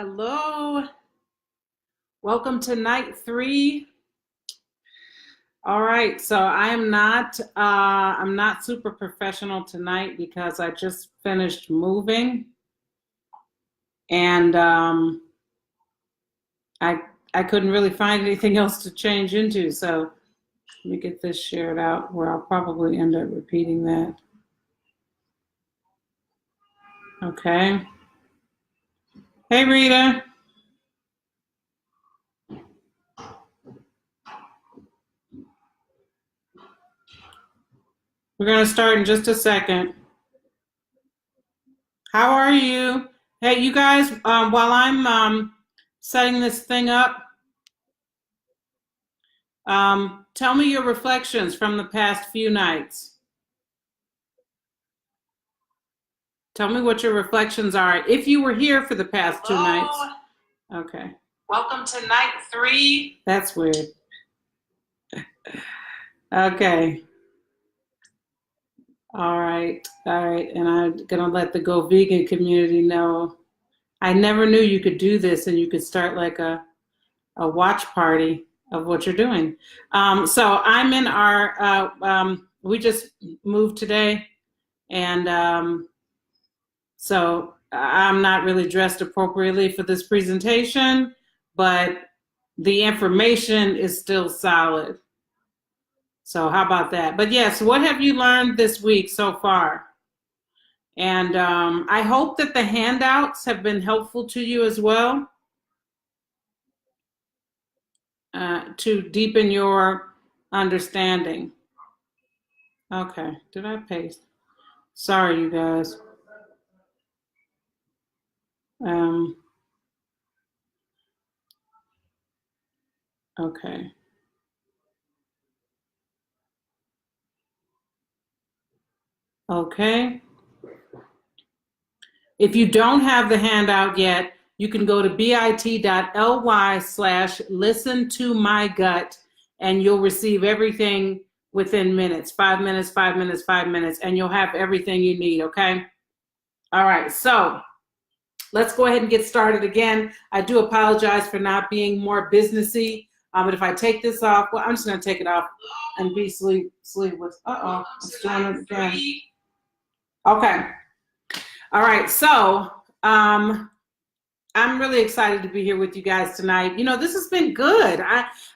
Hello, welcome to night 3. All right, so I'm not super professional tonight because I just finished moving, and I couldn't really find anything else to change into. So let me get this shared out where I'll probably end up repeating that. Okay. Hey, Rita. We're going to start in just a second. How are you? Hey, you guys, while I'm setting this thing up, tell me your reflections from the past few nights. Tell me what your reflections are. If you were here for the past 2 nights. Okay. Welcome to night 3. That's weird. Okay. All right. And I'm going to let the Go Vegan community know. I never knew you could do this and you could start like a watch party of what you're doing. So I'm in our, we just moved today, and so I'm not really dressed appropriately for this presentation, but the information is still solid. So how about that? But yes, what have you learned this week so far? And I hope that the handouts have been helpful to you as well, to deepen your understanding. Okay, did I paste? Sorry, you guys. Okay. Okay. If you don't have the handout yet, you can go to bit.ly/listen-to-my-gut, and you'll receive everything within minutes, 5 minutes, 5 minutes, 5 minutes, and you'll have everything you need, okay? All right, so let's go ahead and get started again. I do apologize for not being more businessy, but if I take this off, well, I'm just gonna take it off and be sleeveless. Uh-oh, let's doing it again. Okay. All right, so I'm really excited to be here with you guys tonight. You know, this has been good.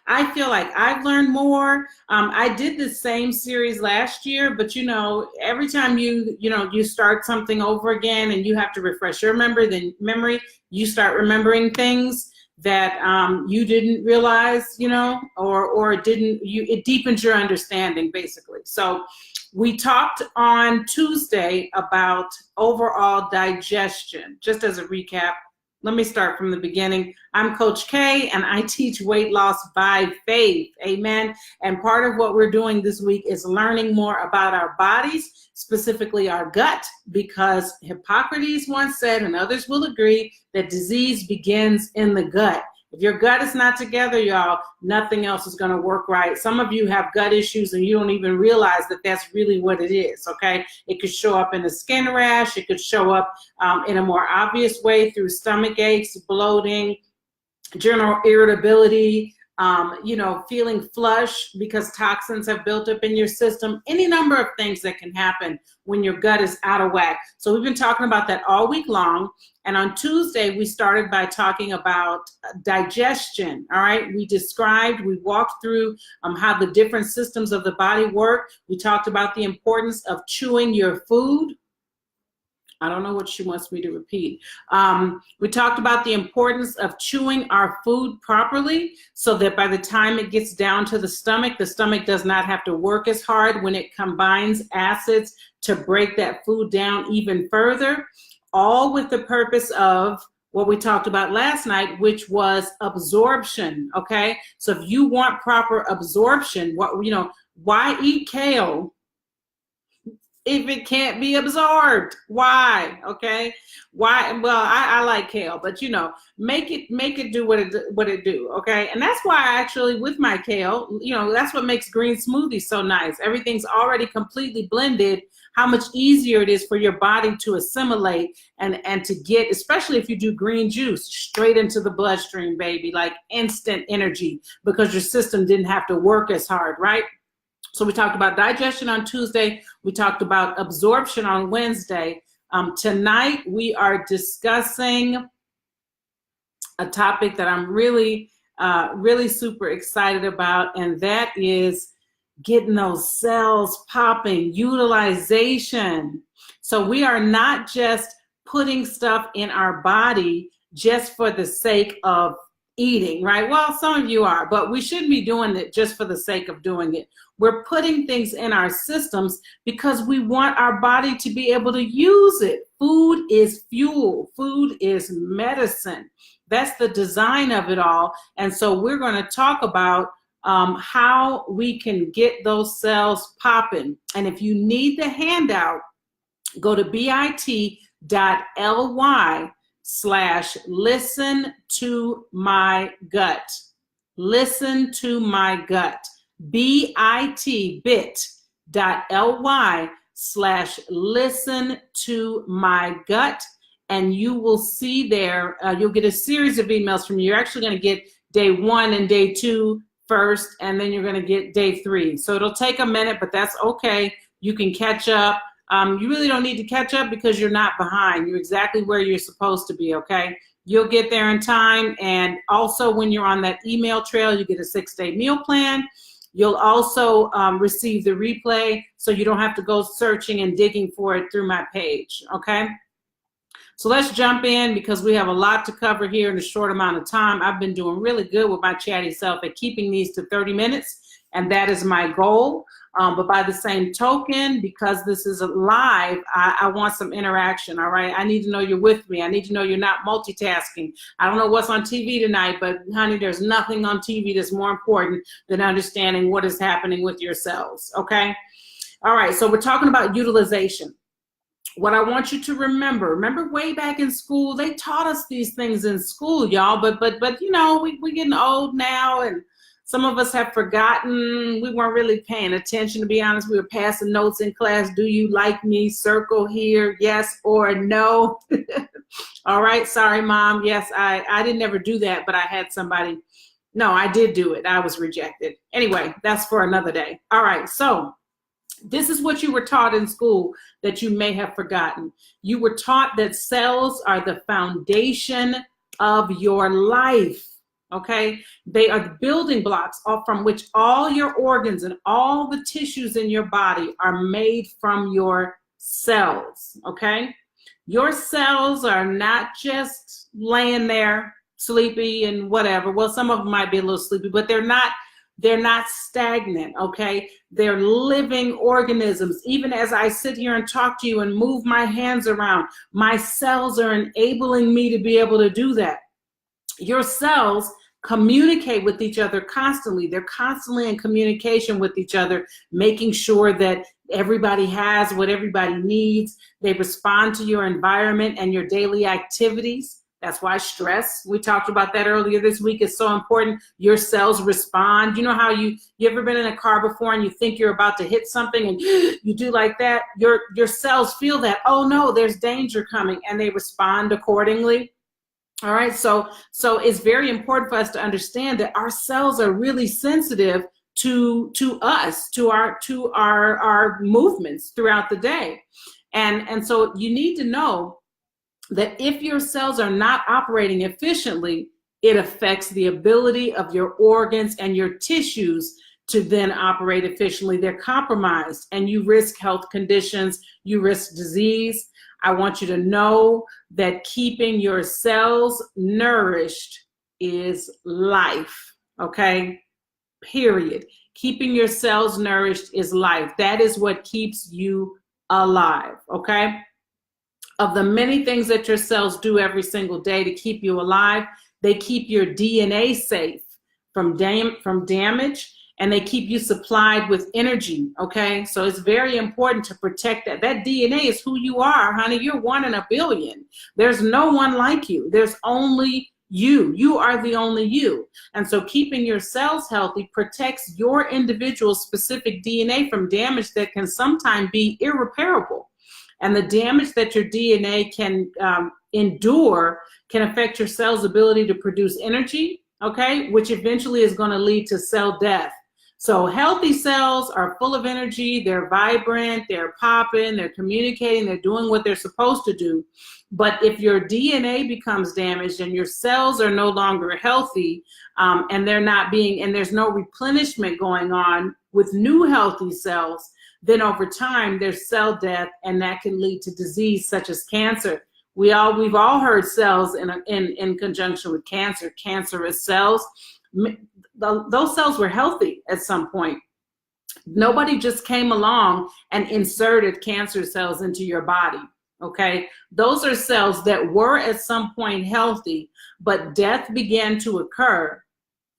I feel like I've learned more. I did the same series last year, but you know, every time you start something over again and you have to refresh your memory, you start remembering things that you didn't realize, you know, or it deepens your understanding, basically. So we talked on Tuesday about overall digestion. Just as a recap, let me start from the beginning. I'm Coach K, and I teach weight loss by faith. Amen. And part of what we're doing this week is learning more about our bodies, specifically our gut, because Hippocrates once said, and others will agree, that disease begins in the gut. If your gut is not together, y'all, nothing else is going to work right. Some of you have gut issues and you don't even realize that that's really what it is, okay? It could show up in a skin rash. It could show up in a more obvious way through stomach aches, bloating, general irritability, you know, feeling flush because toxins have built up in your system, any number of things that can happen when your gut is out of whack. So we've been talking about that all week long. And on Tuesday, we started by talking about digestion, all right? We walked through how the different systems of the body work. We talked about the importance of chewing your food. I don't know what she wants me to repeat. We talked about the importance of chewing our food properly so that by the time it gets down to the stomach does not have to work as hard when it combines acids to break that food down even further, all with the purpose of what we talked about last night, which was absorption, okay? So if you want proper absorption, why eat kale if it can't be absorbed? Why? Okay, why? Well, I like kale, but you know, make it do what it do. Okay, and that's why I actually, with my kale, you know, that's what makes green smoothies so nice. Everything's already completely blended. how much easier it is for your body to assimilate and to get, especially if you do green juice, straight into the bloodstream, baby, like instant energy, because your system didn't have to work as hard, right? So we talked about digestion on Tuesday. We talked about absorption on Wednesday. Tonight, we are discussing a topic that I'm really super excited about, and that is getting those cells popping, utilization. So we are not just putting stuff in our body just for the sake of eating, right? Well, some of you are, but we shouldn't be doing it just for the sake of doing it. We're putting things in our systems because we want our body to be able to use it. Food is fuel. Food is medicine. That's the design of it all. And so we're going to talk about how we can get those cells popping. And if you need the handout, go to bit.ly/listen to my gut. Listen to my gut. bit.ly/listen to my gut. And you will see there, you'll get a series of emails from me. You're actually going to get day 1 and day 2 first, and then you're going to get day 3. So it'll take a minute, but that's okay. You can catch up. You really don't need to catch up because you're not behind. You're exactly where you're supposed to be, okay? You'll get there in time. And also when you're on that email trail, you get a 6-day meal plan. You'll also receive the replay, so you don't have to go searching and digging for it through my page, okay? So let's jump in because we have a lot to cover here in a short amount of time. I've been doing really good with my chatty self at keeping these to 30 minutes, and that is my goal. But by the same token, because this is live, I want some interaction, all right? I need to know you're with me. I need to know you're not multitasking. I don't know what's on TV tonight, but honey, there's nothing on TV that's more important than understanding what is happening with your cells, okay? All right, so we're talking about utilization. What I want you to remember way back in school, they taught us these things in school, y'all, but you know, we're getting old now, and some of us have forgotten. We weren't really paying attention, to be honest. We were passing notes in class. Do you like me? Circle here, yes or no. All right, sorry, Mom. Yes, I didn't ever do that, but I had somebody. No, I did do it. I was rejected. Anyway, that's for another day. All right, so this is what you were taught in school that you may have forgotten. You were taught that cells are the foundation of your life, okay? They are the building blocks from which all your organs and all the tissues in your body are made from your cells, okay? Your cells are not just laying there sleepy and whatever. Well, some of them might be a little sleepy, but they're not stagnant, okay? They're living organisms. Even as I sit here and talk to you and move my hands around, my cells are enabling me to be able to do that. Your cells communicate with each other constantly. They're constantly in communication with each other, making sure that everybody has what everybody needs. They respond to your environment and your daily activities. That's why stress, we talked about that earlier this week, is so important. Your cells respond. You know how you ever been in a car before and you think you're about to hit something and you do like that? Your cells feel that, oh no, there's danger coming, and they respond accordingly. All right, so it's very important for us to understand that our cells are really sensitive to us, to our movements throughout the day. And so you need to know that if your cells are not operating efficiently, it affects the ability of your organs and your tissues to then operate efficiently. They're compromised, and you risk health conditions, you risk disease. I want you to know that keeping your cells nourished is life, okay? Period. Keeping your cells nourished is life. That is what keeps you alive, okay? Of the many things that your cells do every single day to keep you alive, they keep your DNA safe from damage, and they keep you supplied with energy, okay? So it's very important to protect that. That DNA is who you are, honey. You're 1 in a billion. There's no one like you. There's only You are the only you. And so keeping your cells healthy protects your individual specific DNA from damage that can sometimes be irreparable. And the damage that your DNA can endure can affect your cell's ability to produce energy, okay, which eventually is going to lead to cell death. So healthy cells are full of energy, they're vibrant, they're popping, they're communicating, they're doing what they're supposed to do. But if your DNA becomes damaged and your cells are no longer healthy, and there's no replenishment going on with new healthy cells, then over time there's cell death, and that can lead to disease such as cancer. We've all heard cells in conjunction with cancer, cancerous cells. Those cells were healthy at some point. Nobody just came along and inserted cancer cells into your body, okay? Those are cells that were at some point healthy, but death began to occur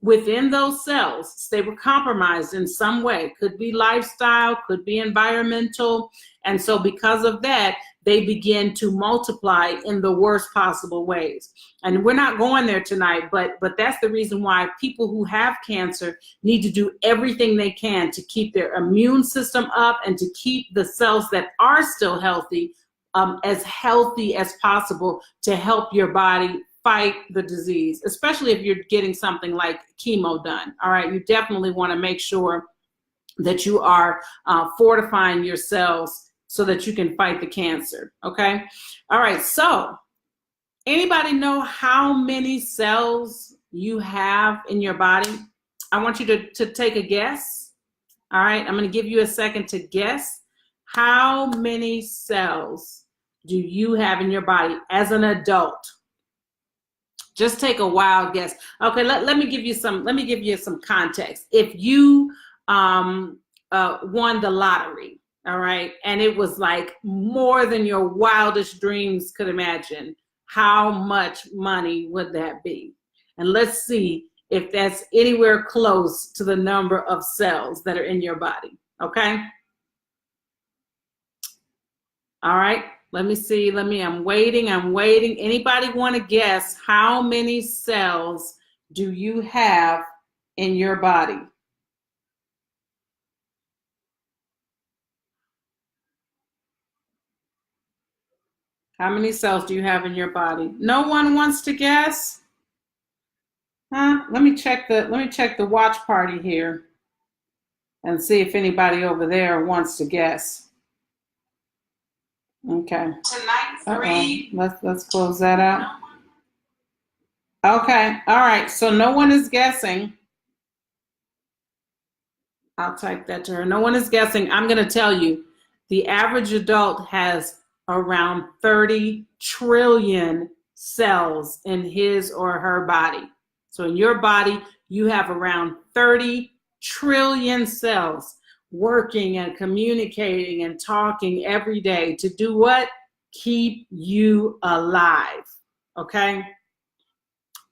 within those cells. They were compromised in some way. Could be lifestyle, could be environmental. And so because of that, they begin to multiply in the worst possible ways. And we're not going there tonight, but that's the reason why people who have cancer need to do everything they can to keep their immune system up and to keep the cells that are still healthy as possible to help your body fight the disease, especially if you're getting something like chemo done. All right, you definitely want to make sure that you are fortifying your cells so that you can fight the cancer, okay? All right, so anybody know how many cells you have in your body? I want you to take a guess. All right, I'm gonna give you a second to guess. How many cells do you have in your body as an adult? Just take a wild guess. Okay, let me give you some context. If you won the lottery, all right, and it was like more than your wildest dreams could imagine, how much money would that be? And let's see if that's anywhere close to the number of cells that are in your body, okay? All right, let me see, I'm waiting. Anybody want to guess how many cells do you have in your body? How many cells do you have in your body? No one wants to guess? Huh? Let me check the watch party here and see if anybody over there wants to guess. Okay. Let's close that out. Okay. All right. So no one is guessing. I'll type that to her. No one is guessing. I'm going to tell you, the average adult has around 30 trillion cells in his or her body. So in your body, you have around 30 trillion cells working and communicating and talking every day to do what? Keep you alive. Okay?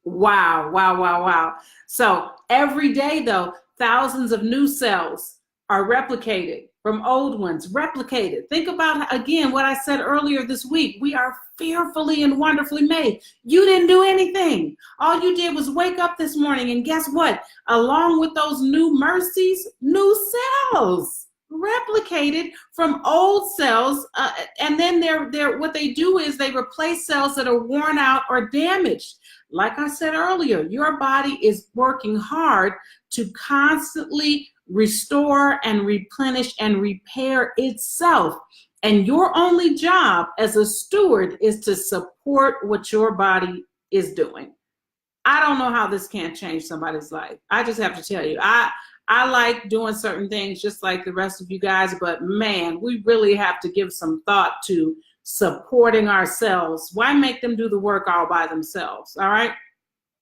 Wow. So every day, though, thousands of new cells are replicated from old ones, replicated. Think about, again, what I said earlier this week. We are fearfully and wonderfully made. You didn't do anything. All you did was wake up this morning, and guess what? Along with those new mercies, new cells replicated from old cells, and then they're what they do is they replace cells that are worn out or damaged. Like I said earlier, your body is working hard to constantly restore and replenish and repair itself. And your only job as a steward is to support what your body is doing. I don't know how this can't change somebody's life. I just have to tell you, I like doing certain things just like the rest of you guys, but man, we really have to give some thought to supporting ourselves. Why make them do the work all by themselves? All right.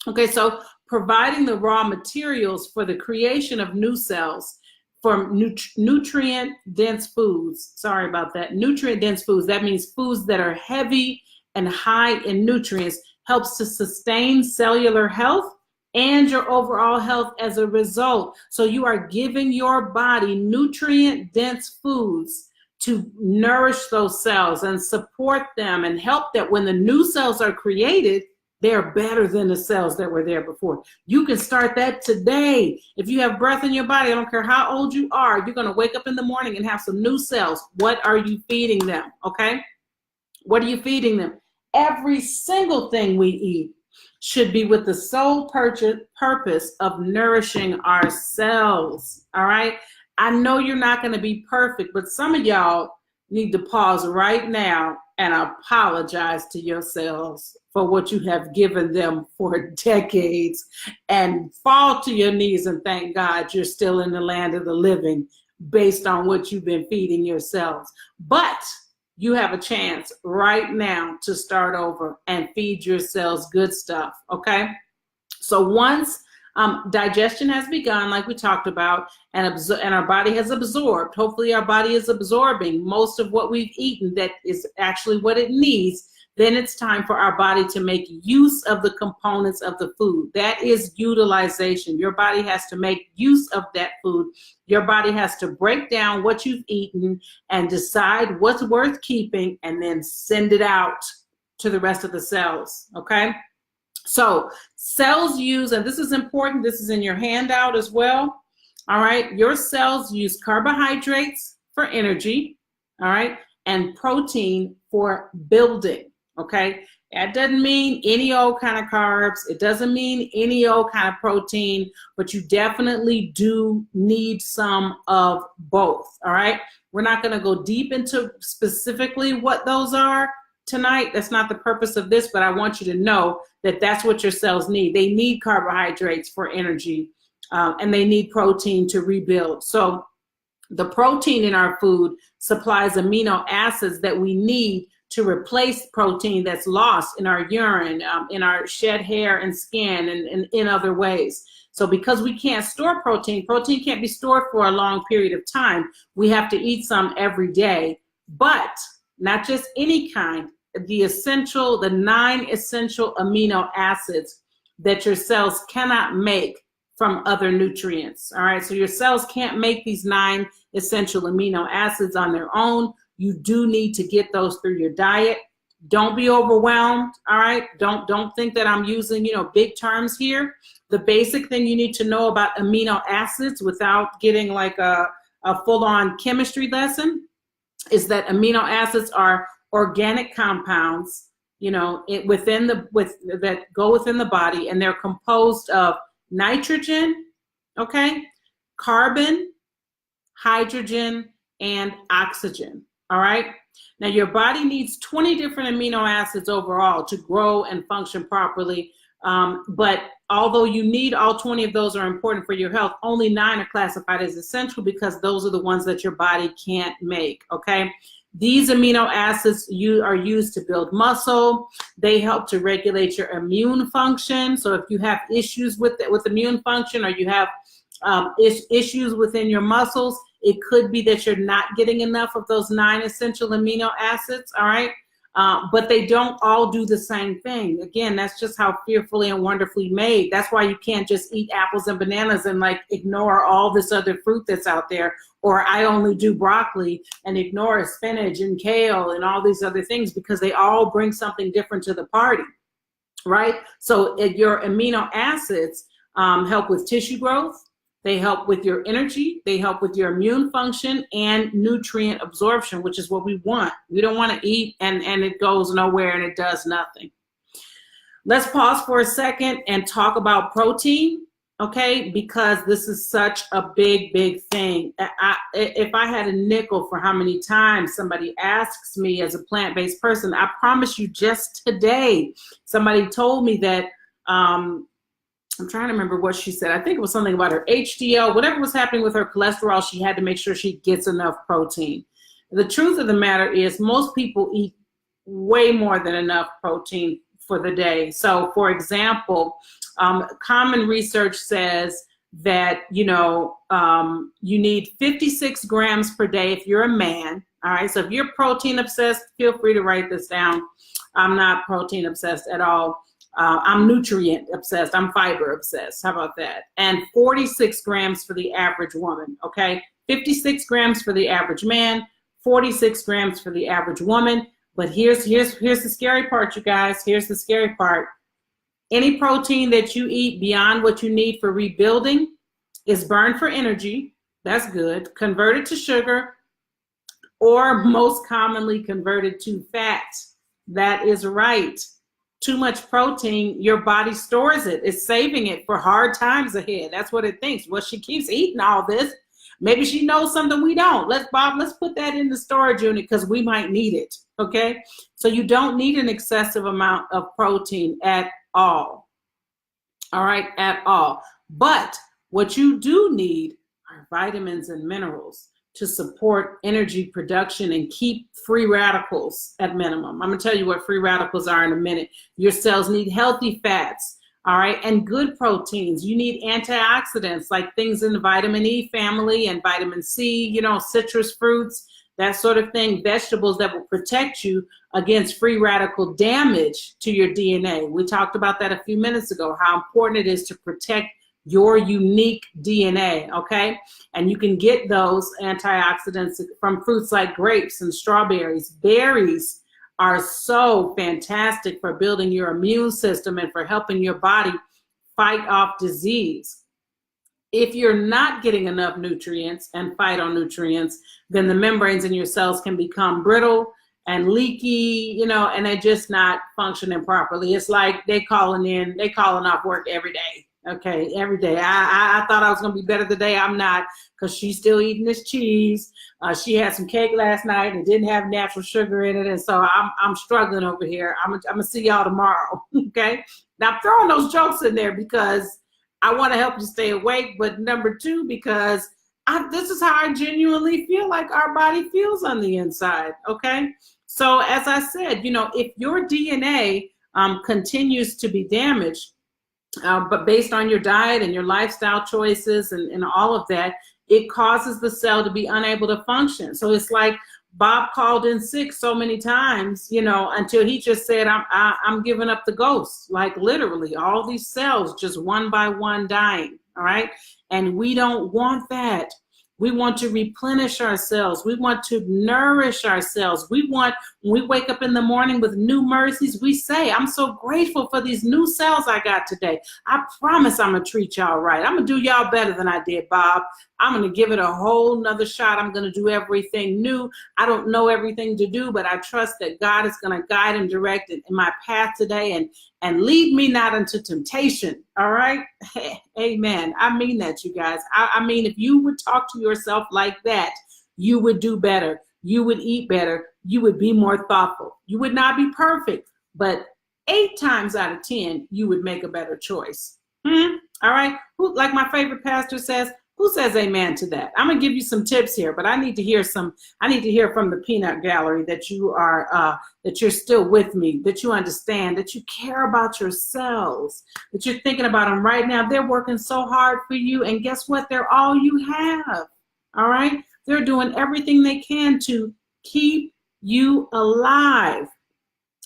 Okay. So providing the raw materials for the creation of new cells from nutrient-dense foods. Sorry about that. Nutrient-dense foods. That means foods that are heavy and high in nutrients helps to sustain cellular health and your overall health as a result. So you are giving your body nutrient-dense foods to nourish those cells and support them and help that when the new cells are created, They're better than the cells that were there before. You can start that today. If you have breath in your body, I don't care how old you are, you're going to wake up in the morning and have some new cells. What are you feeding them? Okay? What are you feeding them? Every single thing we eat should be with the sole purpose of nourishing our cells. All right? I know you're not going to be perfect, but some of y'all need to pause right now and apologize to yourselves for what you have given them for decades, and fall to your knees and thank God you're still in the land of the living based on what you've been feeding yourselves. But you have a chance right now to start over and feed your cells good stuff, okay? So once digestion has begun, like we talked about, and our body has absorbed, hopefully our body is absorbing most of what we've eaten that is actually what it needs, then it's time for our body to make use of the components of the food. That is utilization. Your body has to make use of that food. Your body has to break down what you've eaten and decide what's worth keeping, and then send it out to the rest of the cells, okay? So cells use, and this is important, this is in your handout as well, all right? Your cells use carbohydrates for energy, all right, and protein for building, okay? That doesn't mean any old kind of carbs. It doesn't mean any old kind of protein, but you definitely do need some of both, all right? We're not going to go deep into specifically what those are tonight. That's not the purpose of this, but I want you to know that that's what your cells need. They need carbohydrates for energy, and they need protein to rebuild. So the protein in our food supplies amino acids that we need to replace protein that's lost in our urine, in our shed hair and skin, and in other ways. So because we can't store protein, protein can't be stored for a long period of time. We have to eat some every day, but not just any kind, the 9 essential amino acids that your cells cannot make from other nutrients. All right, so your cells can't make these 9 essential amino acids on their own. You do need to get those through your diet. Don't be overwhelmed, all right? Don't think that I'm using, big terms here. The basic thing you need to know about amino acids without getting like a full-on chemistry lesson is that amino acids are organic compounds, that go within the body, and they're composed of nitrogen, okay, carbon, hydrogen, and oxygen, all right? Now your body needs 20 different amino acids overall to grow and function properly, but although you need all 20 of those are important for your health, only 9 are classified as essential because those are the ones that your body can't make, okay? These amino acids are used to build muscle. They help to regulate your immune function. So if you have issues with immune function, or you have issues within your muscles, it could be that you're not getting enough of those 9 essential amino acids, all right? But they don't all do the same thing. Again, that's just how fearfully and wonderfully made. That's why you can't just eat apples and bananas and ignore all this other fruit that's out there. Or I only do broccoli and ignore spinach and kale and all these other things, because they all bring something different to the party, right? So your amino acids help with tissue growth. They help with your energy, they help with your immune function and nutrient absorption, which is what we want. We don't want to eat and it goes nowhere and it does nothing. Let's pause for a second and talk about protein, okay? Because this is such a big, big thing. If I had a nickel for how many times somebody asks me as a plant-based person, I promise you just today, somebody told me that, I'm trying to remember what she said. I think it was something about her HDL, whatever was happening with her cholesterol, she had to make sure she gets enough protein. The truth of the matter is most people eat way more than enough protein for the day. So for example, common research says that, you need 56 grams per day if you're a man. All right, so if you're protein obsessed, feel free to write this down. I'm not protein obsessed at all. I'm nutrient obsessed. I'm fiber obsessed. How about that? And 46 grams for the average woman, okay? 56 grams for the average man, 46 grams for the average woman. But here's the scary part, you guys. Here's the scary part. Any protein that you eat beyond what you need for rebuilding is burned for energy. That's good. Converted to sugar, or most commonly converted to fat. That is right. Too much protein, your body stores it. It's saving it for hard times ahead. That's what it thinks. Well, she keeps eating all this. Maybe she knows something we don't. Let's put that in the storage unit because we might need it, okay? So you don't need an excessive amount of protein at all right, at all. But what you do need are vitamins and minerals to support energy production and keep free radicals at minimum. I'm gonna tell you what free radicals are in a minute. Your cells need healthy fats, all right, and good proteins. You need antioxidants like things in the vitamin E family and vitamin C, you know, citrus fruits, that sort of thing, vegetables that will protect you against free radical damage to your DNA. We talked about that a few minutes ago, how important it is to protect your unique DNA, okay? And you can get those antioxidants from fruits like grapes and strawberries. Berries are so fantastic for building your immune system and for helping your body fight off disease. If you're not getting enough nutrients and phytonutrients, then the membranes in your cells can become brittle and leaky, you know, and they're just not functioning properly. It's like they calling off work every day. Okay, every day. I thought I was going to be better today. I'm not, because she's still eating this cheese. She had some cake last night and didn't have natural sugar in it. And so I'm struggling over here. I'm going to see y'all tomorrow. Okay. Now I'm throwing those jokes in there because I want to help you stay awake. But number two, because this is how I genuinely feel like our body feels on the inside. Okay. So as I said, you know, if your DNA continues to be damaged, but based on your diet and your lifestyle choices and all of that, it causes the cell to be unable to function. So it's like Bob called in sick so many times, you know, until he just said, I'm giving up the ghost, like literally all these cells just one by one dying, all right? And we don't want that. We want to replenish ourselves. We want to nourish ourselves. We want, when we wake up in the morning with new mercies, we say, I'm so grateful for these new cells I got today. I promise I'm going to treat y'all right. I'm going to do y'all better than I did, Bob. I'm going to give it a whole nother shot. I'm going to do everything new. I don't know everything to do, but I trust that God is going to guide and direct it in my path today and lead me not into temptation. All right. Amen. I mean that, you guys. I mean, if you would talk to yourself like that, you would do better. You would eat better. You would be more thoughtful. You would not be perfect, but 8 times out of 10, you would make a better choice. All right. Who, like my favorite pastor says, who says amen to that? I'm gonna give you some tips here, but I need to hear from the peanut gallery that you are, that you're still with me, that you understand, that you care about your cells, that you're thinking about them right now. They're working so hard for you, and guess what? They're all you have, all right? They're doing everything they can to keep you alive.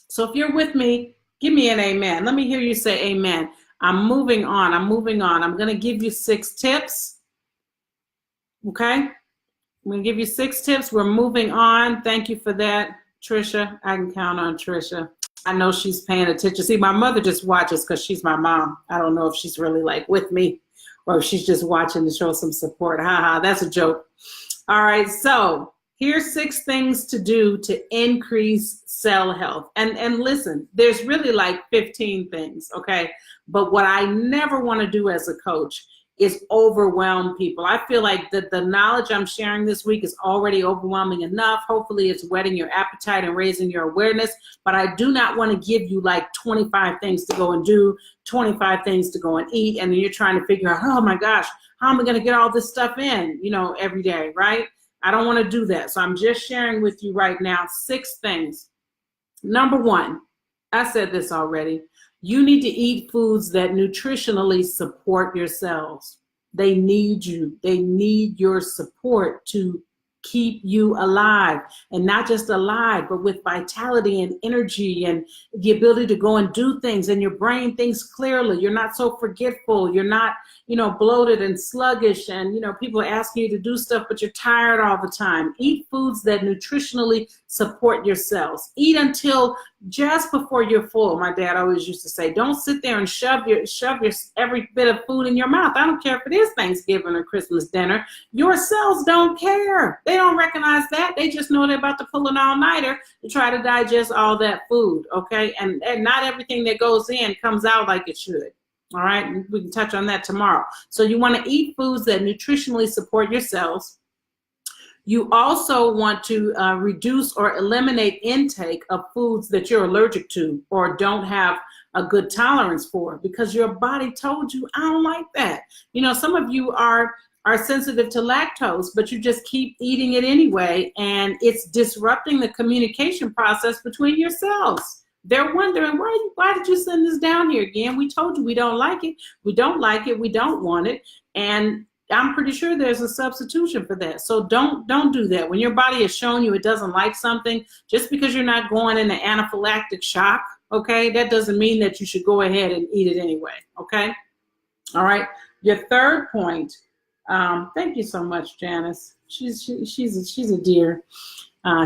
So if you're with me, give me an amen. Let me hear you say amen. I'm moving on. I'm gonna give you 6 tips. Okay, I'm gonna give you 6 tips. We're moving on. Thank you for that, Trisha. I can count on Trisha. I know she's paying attention. See, my mother just watches because she's my mom. I don't know if she's really like with me or if she's just watching to show some support. Ha, that's a joke. All right, so here's 6 things to do to increase cell health. And listen, there's really like 15 things, okay? But what I never want to do as a coach is overwhelm people. I feel like the knowledge I'm sharing this week is already overwhelming enough. Hopefully it's whetting your appetite and raising your awareness, but I do not want to give you like 25 things to go and do, 25 things to go and eat, and then you're trying to figure out, oh my gosh, how am I gonna get all this stuff in, you know, every day, right? I don't want to do that. So I'm just sharing with you right now 6 things. Number 1, I said this already. You need to eat foods that nutritionally support your cells. They need you. They need your support to keep you alive, and not just alive, but with vitality and energy and the ability to go and do things, and your brain thinks clearly. You're not so forgetful. You're not, you know, bloated and sluggish, and, you know, people are asking you to do stuff, but you're tired all the time. Eat foods that nutritionally support your cells. Eat until just before you're full. My dad always used to say, don't sit there and shove your every bit of food in your mouth. I don't care if it is Thanksgiving or Christmas dinner. Your cells don't care. They don't recognize that. They just know they're about to pull an all-nighter to try to digest all that food, okay? And not everything that goes in comes out like it should. All right, we can touch on that tomorrow. So you want to eat foods that nutritionally support your cells. You also want to reduce or eliminate intake of foods that you're allergic to or don't have a good tolerance for, because your body told you, I don't like that. You know, some of you are sensitive to lactose, but you just keep eating it anyway, and it's disrupting the communication process between your cells. They're wondering, why did you send this down here again? We told you we don't like it. We don't like it. We don't want it. And I'm pretty sure there's a substitution for that. So don't do that. When your body has shown you it doesn't like something, just because you're not going into anaphylactic shock, okay, that doesn't mean that you should go ahead and eat it anyway, okay? All right. Your third point, thank you so much, Janice. She's a dear.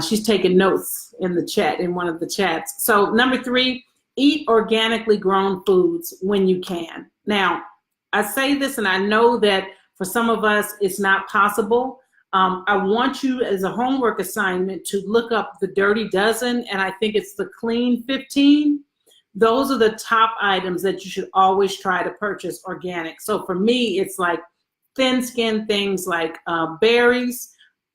She's taking notes in the chat, in one of the chats. So number 3, eat organically grown foods when you can. Now, I say this, and I know that for some of us it's not possible. I want you as a homework assignment to look up the Dirty Dozen, and I think it's the Clean 15. Those are the top items that you should always try to purchase organic. So for me, it's like thin-skinned things like berries,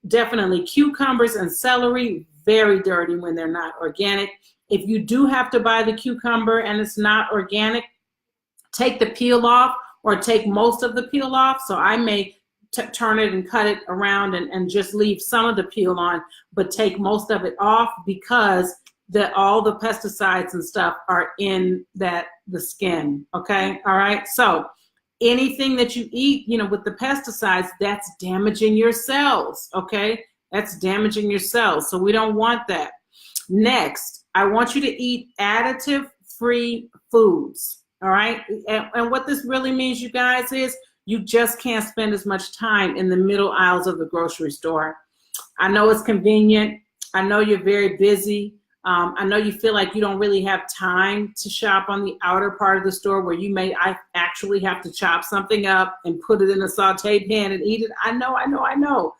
definitely cucumbers and celery, very dirty when they're not organic. If you do have to buy the cucumber and it's not organic, take the peel off or take most of the peel off. So I may turn it and cut it around and just leave some of the peel on, but take most of it off, because all the pesticides and stuff are in the skin, okay? All right, so anything that you eat, you know, with the pesticides, that's damaging your cells, okay? That's damaging your cells, so we don't want that. Next, I want you to eat additive-free foods, all right? And what this really means, you guys, is you just can't spend as much time in the middle aisles of the grocery store. I know it's convenient. I know you're very busy. I know you feel like you don't really have time to shop on the outer part of the store where I actually have to chop something up and put it in a sauteed pan and eat it. I know.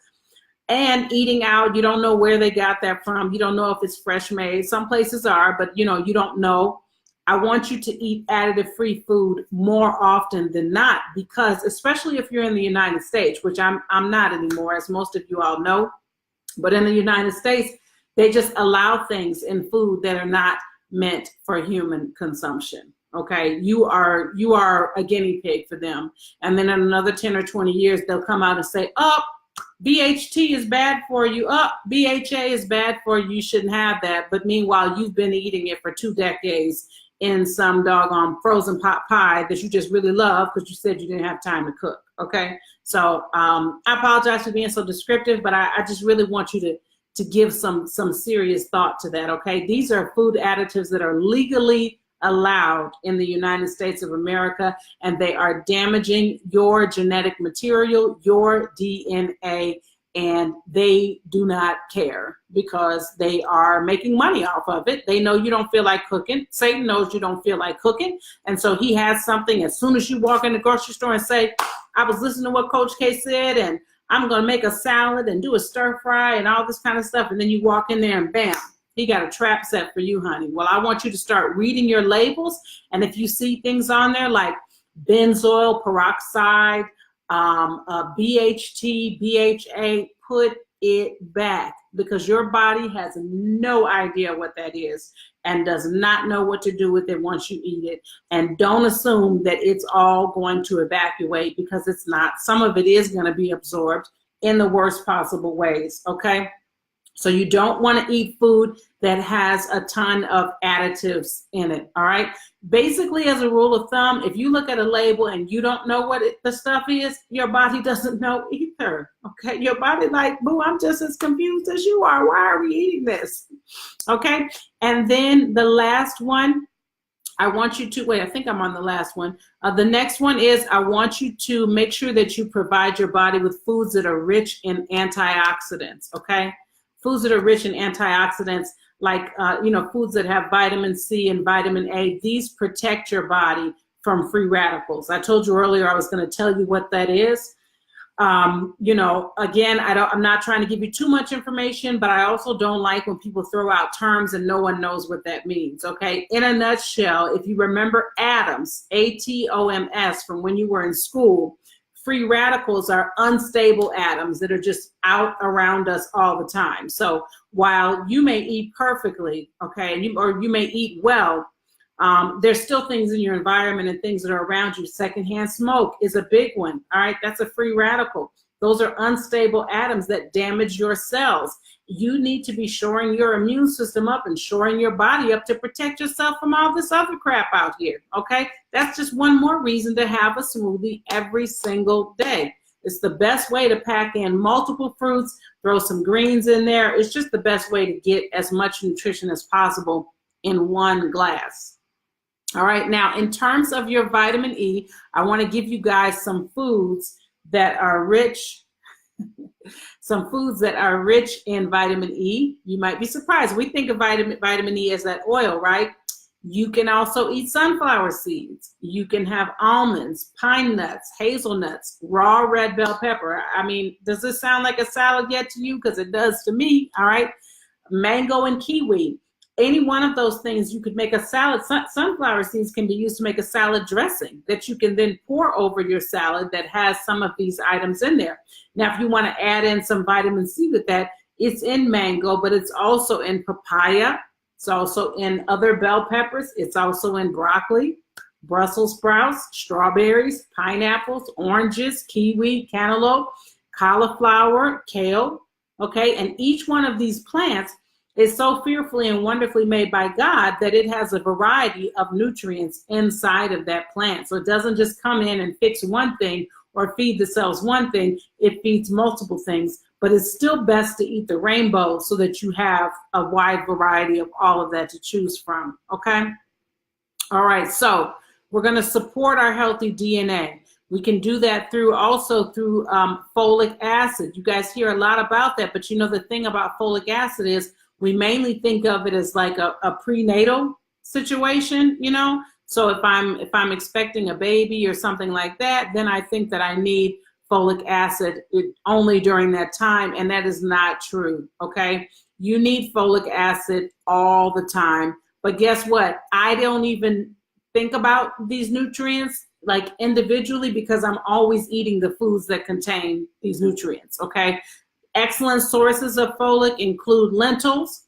And eating out, you don't know where they got that from. You don't know if it's fresh made. Some places are, but you know, you don't know. I want you to eat additive-free food more often than not, because especially if you're in the United States, which I'm not anymore, as most of you all know, but in the United States, they just allow things in food that are not meant for human consumption, okay? You are a guinea pig for them. And then in another 10 or 20 years, they'll come out and say, oh, BHT is bad for you. Oh, BHA is bad for you. You shouldn't have that. But meanwhile, you've been eating it for 2 decades in some doggone frozen pot pie that you just really love because you said you didn't have time to cook, okay? So I apologize for being so descriptive, but I just really want you to give some serious thought to that, okay? These are food additives that are legally allowed in the United States of America, and they are damaging your genetic material, your DNA, and they do not care because they are making money off of it. They know you don't feel like cooking. Satan knows you don't feel like cooking, and so he has something as soon as you walk in the grocery store and say, I was listening to what Coach K said, and I'm going to make a salad and do a stir fry and all this kind of stuff. And then you walk in there and bam, he got a trap set for you, honey. Well, I want you to start reading your labels. And if you see things on there like benzoyl peroxide, BHT, BHA, put it back, because your body has no idea what that is and does not know what to do with it once you eat it. And don't assume that it's all going to evacuate, because it's not. Some of it is going to be absorbed in the worst possible ways, okay? So you don't want to eat food that has a ton of additives in it, all right? Basically, as a rule of thumb, if you look at a label and you don't know what the stuff is, your body doesn't know either, okay? Your body like, boo, I'm just as confused as you are. Why are we eating this, okay? And then the last one, I want you to, wait, I think I'm on the last one. The next one is I want you to make sure that you provide your body with foods that are rich in antioxidants, okay? foods that are rich in antioxidants, like you know, foods that have vitamin C and vitamin A. These protect your body from free radicals. I told you earlier I was going to tell you what that is. You know, again, I'm not trying to give you too much information, but I also don't like when people throw out terms and no one knows what that means. Okay. In a nutshell, if you remember atoms, ATOMS, from when you were in school, free radicals are unstable atoms that are just out around us all the time. So while you may eat perfectly, okay, or you may eat well, there's still things in your environment and things that are around you. Secondhand smoke is a big one. All right, that's a free radical. Those are unstable atoms that damage your cells. You need to be shoring your immune system up and shoring your body up to protect yourself from all this other crap out here. Okay, that's just one more reason to have a smoothie every single day. It's the best way to pack in multiple fruits, throw some greens in there. It's just the best way to get as much nutrition as possible in one glass. All right, now in terms of your vitamin E, I want to give you guys some foods that are rich, some foods that are rich in vitamin E. You might be surprised. We think of vitamin E as that oil, right? You can also eat sunflower seeds. You can have almonds, pine nuts, hazelnuts, raw red bell pepper. I mean, does this sound like a salad yet to you? Because it does to me, all right? Mango and kiwi. Any one of those things, you could make a salad. Sunflower seeds can be used to make a salad dressing that you can then pour over your salad that has some of these items in there. Now, if you want to add in some vitamin C with that, it's in mango, but it's also in papaya. It's also in other bell peppers. It's also in broccoli, Brussels sprouts, strawberries, pineapples, oranges, kiwi, cantaloupe, cauliflower, kale. Okay, and each one of these plants is so fearfully and wonderfully made by God that it has a variety of nutrients inside of that plant. So it doesn't just come in and fix one thing or feed the cells one thing, it feeds multiple things. But it's still best to eat the rainbow so that you have a wide variety of all of that to choose from, okay? All right, so we're gonna support our healthy DNA. We can do that also through folic acid. You guys hear a lot about that, but you know the thing about folic acid is we mainly think of it as like a prenatal situation, you know? So if I'm expecting a baby or something like that, then I think that I need folic acid only during that time, and that is not true, okay? You need folic acid all the time, but guess what? I don't even think about these nutrients like individually because I'm always eating the foods that contain these nutrients, okay? Excellent sources of folic include lentils.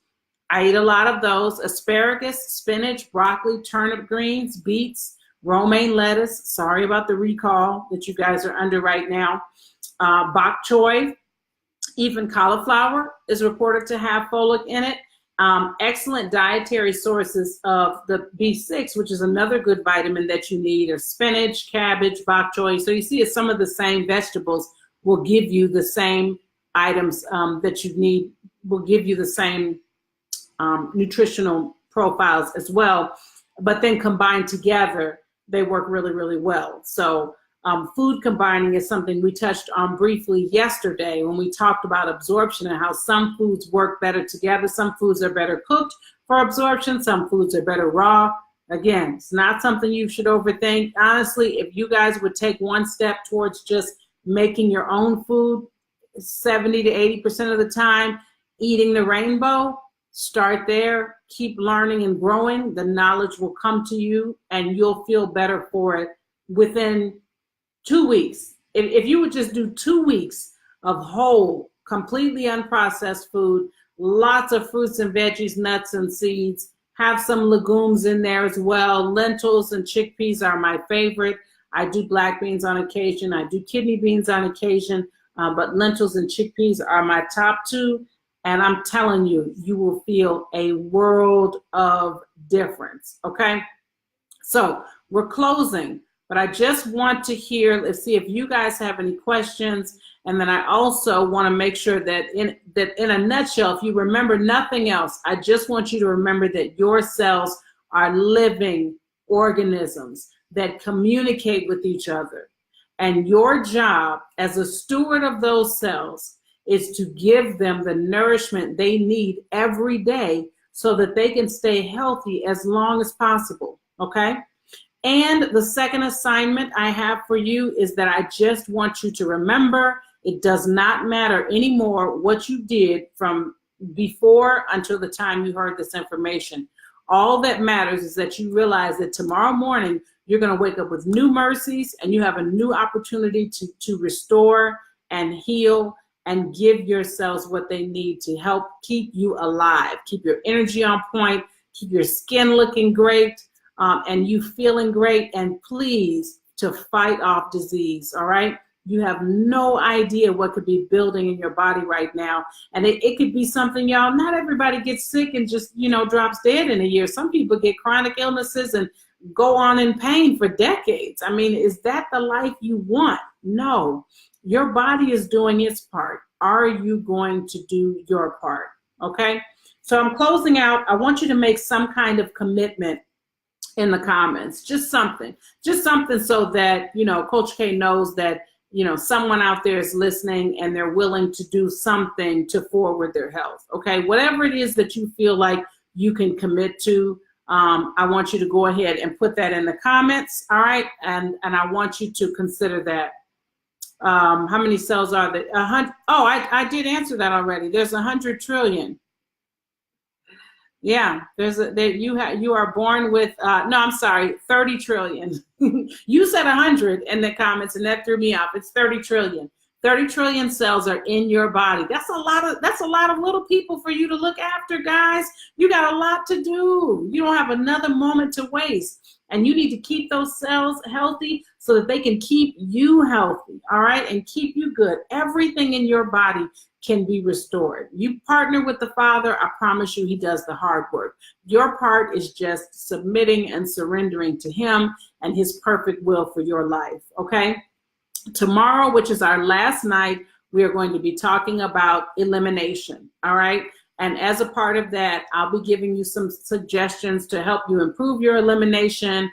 I eat a lot of those. Asparagus, spinach, broccoli, turnip greens, beets, romaine lettuce. Sorry about the recall that you guys are under right now. Bok choy, even cauliflower is reported to have folic in it. Excellent dietary sources of the B6, which is another good vitamin that you need, are spinach, cabbage, bok choy. So you see some of the same vegetables will give you the same items that you need, will give you the same nutritional profiles as well, but then combined together, they work really, really well. So food combining is something we touched on briefly yesterday when we talked about absorption and how some foods work better together. Some foods are better cooked for absorption. Some foods are better raw. Again, it's not something you should overthink. Honestly, if you guys would take one step towards just making your own food 70 to 80% of the time, eating the rainbow, start there, keep learning and growing. The knowledge will come to you and you'll feel better for it within 2 weeks. If you would just do 2 weeks of whole, completely unprocessed food, lots of fruits and veggies, nuts and seeds, have some legumes in there as well. Lentils and chickpeas are my favorite. I do black beans on occasion. I do kidney beans on occasion, but lentils and chickpeas are my top two. And I'm telling you, you will feel a world of difference, okay? So we're closing, but I just want to hear, let's see if you guys have any questions. And then I also want to make sure that in a nutshell, if you remember nothing else, I just want you to remember that your cells are living organisms that communicate with each other. And your job as a steward of those cells is to give them the nourishment they need every day so that they can stay healthy as long as possible, okay? And the second assignment I have for you is that I just want you to remember it does not matter anymore what you did from before until the time you heard this information. All that matters is that you realize that tomorrow morning you're going to wake up with new mercies and you have a new opportunity to restore and heal and give yourselves what they need to help keep you alive, keep your energy on point, keep your skin looking great, and you feeling great, and please to fight off disease, all right? You have no idea what could be building in your body right now. And it could be something, y'all, not everybody gets sick and just, drops dead in a year. Some people get chronic illnesses and go on in pain for decades. I mean, is that the life you want? No. Your body is doing its part. Are you going to do your part? Okay? So I'm closing out. I want you to make some kind of commitment in the comments. Just something so that, Coach K knows that, someone out there is listening and they're willing to do something to forward their health. Okay? Whatever it is that you feel like you can commit to, I want you to go ahead and put that in the comments. All right? And I want you to consider that. How many cells are there? 100. Oh, I did answer that already. There's 100 trillion. Yeah, you are born with, no, I'm sorry, 30 trillion. You said 100 in the comments and that threw me off. It's 30 trillion. 30 trillion cells are in your body. That's a lot of little people for you to look after, guys. You got a lot to do. You don't have another moment to waste. And you need to keep those cells healthy so that they can keep you healthy, all right, and keep you good. Everything in your body can be restored. You partner with the Father, I promise you he does the hard work. Your part is just submitting and surrendering to him and his perfect will for your life, okay? Tomorrow, which is our last night, we are going to be talking about elimination, all right? And as a part of that, I'll be giving you some suggestions to help you improve your elimination.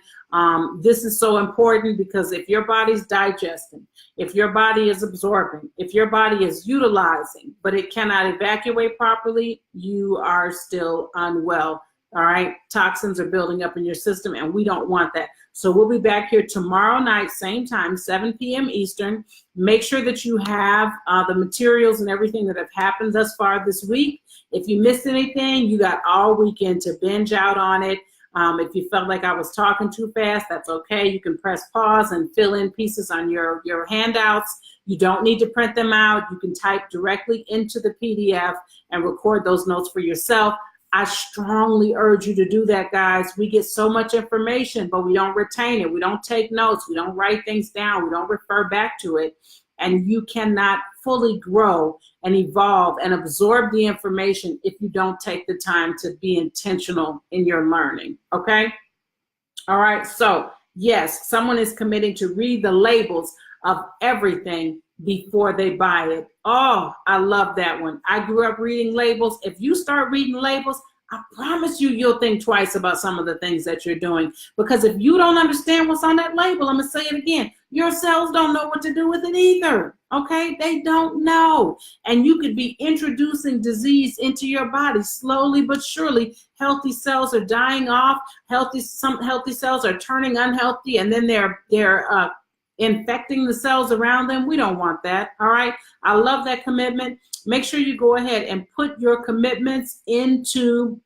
This is so important because if your body's digesting, if your body is absorbing, if your body is utilizing, but it cannot evacuate properly, you are still unwell. All right, toxins are building up in your system and we don't want that. So we'll be back here tomorrow night, same time, 7 p.m. Eastern. Make sure that you have the materials and everything that have happened thus far this week. If you missed anything, you got all weekend to binge out on it. If you felt like I was talking too fast, that's okay. You can press pause and fill in pieces on your handouts. You don't need to print them out. You can type directly into the PDF and record those notes for yourself. I strongly urge you to do that, guys. We get so much information, but we don't retain it. We don't take notes. We don't write things down. We don't refer back to it. And you cannot fully grow and evolve and absorb the information if you don't take the time to be intentional in your learning, okay? All right, so yes, someone is committing to read the labels of everything before they buy it. Oh, I love that one. I grew up reading labels. If you start reading labels, I promise you, you'll think twice about some of the things that you're doing. Because if you don't understand what's on that label, I'm going to say it again, your cells don't know what to do with it either. Okay? They don't know. And you could be introducing disease into your body slowly but surely. Healthy cells are dying off. Some healthy cells are turning unhealthy, and then they're infecting the cells around them. We don't want that. All right? I love that commitment. Make sure you go ahead and put your commitments into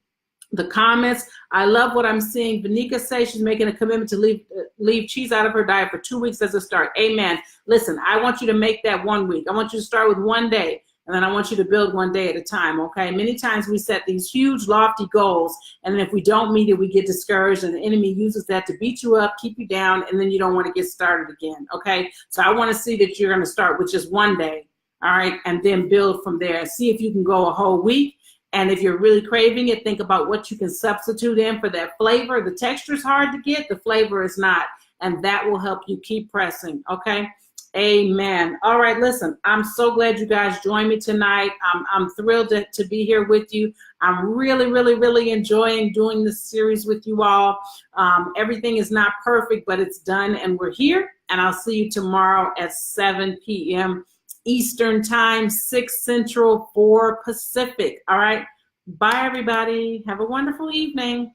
the comments. I love what I'm seeing. Vanika says she's making a commitment to leave cheese out of her diet for 2 weeks as a start. Amen. Listen, I want you to make that 1 week. I want you to start with 1 day, and then I want you to build 1 day at a time, okay? Many times we set these huge, lofty goals, and then if we don't meet it, we get discouraged, and the enemy uses that to beat you up, keep you down, and then you don't want to get started again, okay? So I want to see that you're going to start with just 1 day, all right, and then build from there. See if you can go a whole week. And if you're really craving it, think about what you can substitute in for that flavor. The texture is hard to get, the flavor is not. And that will help you keep pressing, okay? Amen. All right, listen, I'm so glad you guys joined me tonight. I'm thrilled to be here with you. I'm really, really, really enjoying doing this series with you all. Everything is not perfect, but it's done and we're here. And I'll see you tomorrow at 7 p.m. Eastern time, 6 Central, 4 Pacific. All right. Bye, everybody. Have a wonderful evening.